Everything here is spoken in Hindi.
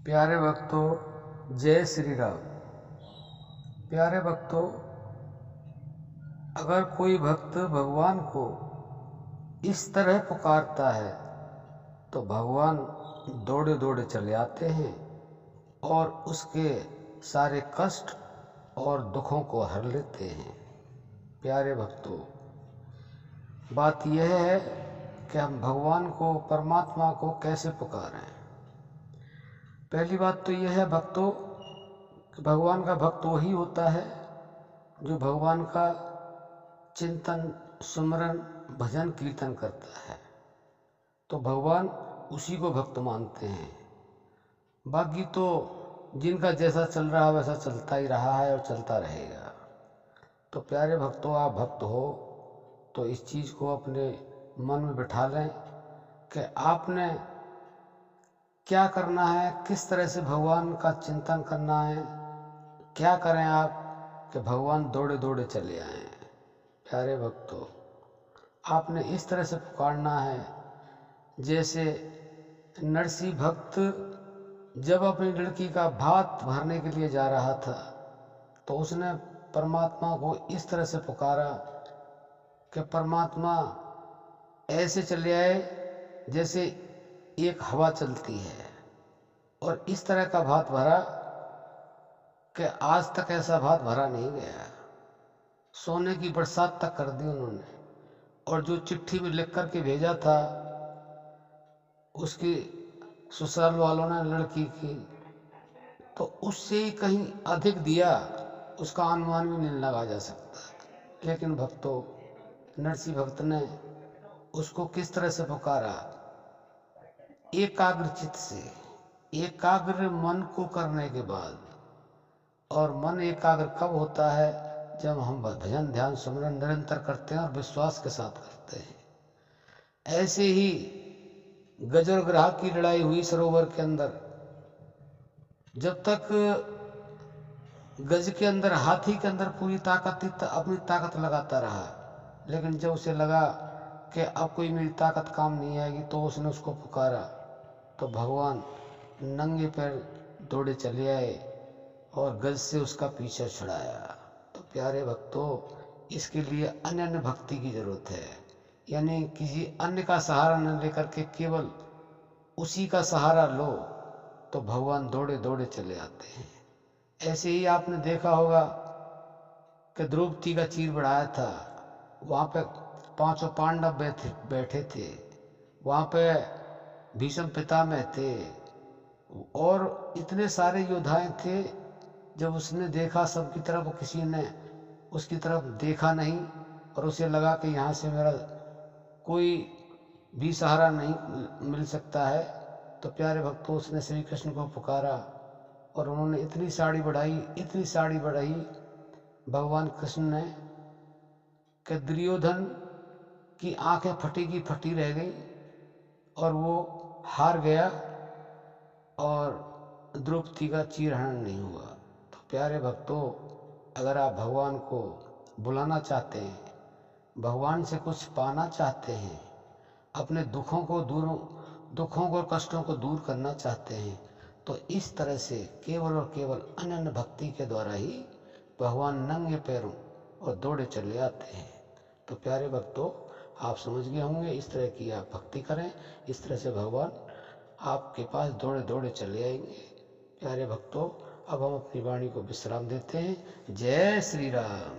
प्यारे भक्तों, जय श्री राम। प्यारे भक्तों, अगर कोई भक्त भगवान को इस तरह पुकारता है तो भगवान दौड़े दौड़े चले आते हैं और उसके सारे कष्ट और दुखों को हर लेते हैं। प्यारे भक्तों, बात यह है कि हम भगवान को, परमात्मा को कैसे पुकारें। पहली बात तो यह है भक्तों कि भगवान का भक्त वही होता है जो भगवान का चिंतन, सुमरन, भजन, कीर्तन करता है, तो भगवान उसी को भक्त मानते हैं। बाकी तो जिनका जैसा चल रहा है वैसा चलता ही रहा है और चलता रहेगा। तो प्यारे भक्तों, आप भक्त हो तो इस चीज़ को अपने मन में बिठा लें कि आपने क्या करना है, किस तरह से भगवान का चिंतन करना है, क्या करें आप कि भगवान दौड़े दौड़े चले आएं। प्यारे भक्तों, आपने इस तरह से पुकारना है जैसे नरसिंह भक्त जब अपनी लड़की का भात भरने के लिए जा रहा था तो उसने परमात्मा को इस तरह से पुकारा कि परमात्मा ऐसे चले आए जैसे एक हवा चलती है, और इस तरह का भात भरा कि आज तक ऐसा भात भरा नहीं गया। सोने की बरसात तक कर दी उन्होंने, और जो चिट्ठी में लिख करके भेजा था उसकी ससुराल वालों ने लड़की की, तो उससे ही कहीं अधिक दिया, उसका अनुमान भी नहीं लगा जा सकता। लेकिन भक्तों, नरसिंह भक्त ने उसको किस तरह से पुकारा, एकाग्र चित्त से, एकाग्र मन को करने के बाद। और मन एकाग्र कब होता है? जब हम भजन, ध्यान, सुमरन निरंतर करते हैं और विश्वास के साथ करते हैं। ऐसे ही गज और ग्राहक की लड़ाई हुई सरोवर के अंदर। जब तक गज के अंदर, हाथी के अंदर पूरी ताकत थी, अपनी ताकत लगाता रहा, लेकिन जब उसे लगा कि अब कोई मेरी ताकत काम नहीं आएगी तो उसने उसको पुकारा, तो भगवान नंगे पैर दौड़े चले आए और गज से उसका पीछा छुड़ाया। तो प्यारे भक्तों, इसके लिए अन्य भक्ति की जरूरत है, यानी किसी अन्य का सहारा न लेकर के केवल उसी का सहारा लो तो भगवान दौड़े दौड़े चले आते हैं। ऐसे ही आपने देखा होगा कि द्रौपदी का चीर बढ़ाया था, वहाँ पे पांचों पांडव बैठे थे, वहाँ पे भीष्म पितामह थे और इतने सारे योद्धाएं थे। जब उसने देखा सबकी तरफ, किसी ने उसकी तरफ देखा नहीं और उसे लगा कि यहाँ से मेरा कोई भी सहारा नहीं मिल सकता है, तो प्यारे भक्तों, उसने श्री कृष्ण को पुकारा और उन्होंने इतनी साड़ी बढ़ाई, इतनी साड़ी बढ़ाई भगवान कृष्ण ने कि दुर्योधन की आंखें फटी की फटी रह गई और वो हार गया और द्रौपदी का चीरहरण नहीं हुआ। तो प्यारे भक्तों, अगर आप भगवान को बुलाना चाहते हैं, भगवान से कुछ पाना चाहते हैं, अपने दुखों को, कष्टों को दूर करना चाहते हैं, तो इस तरह से केवल और केवल अनन्य भक्ति के द्वारा ही भगवान नंगे पैरों और दौड़े चले आते हैं। तो प्यारे भक्तों, आप समझ गए होंगे, इस तरह की आप भक्ति करें, इस तरह से भगवान आपके पास दौड़े दौड़े चले आएंगे। प्यारे भक्तों, अब हम अपनी वाणी को विश्राम देते हैं। जय श्री राम।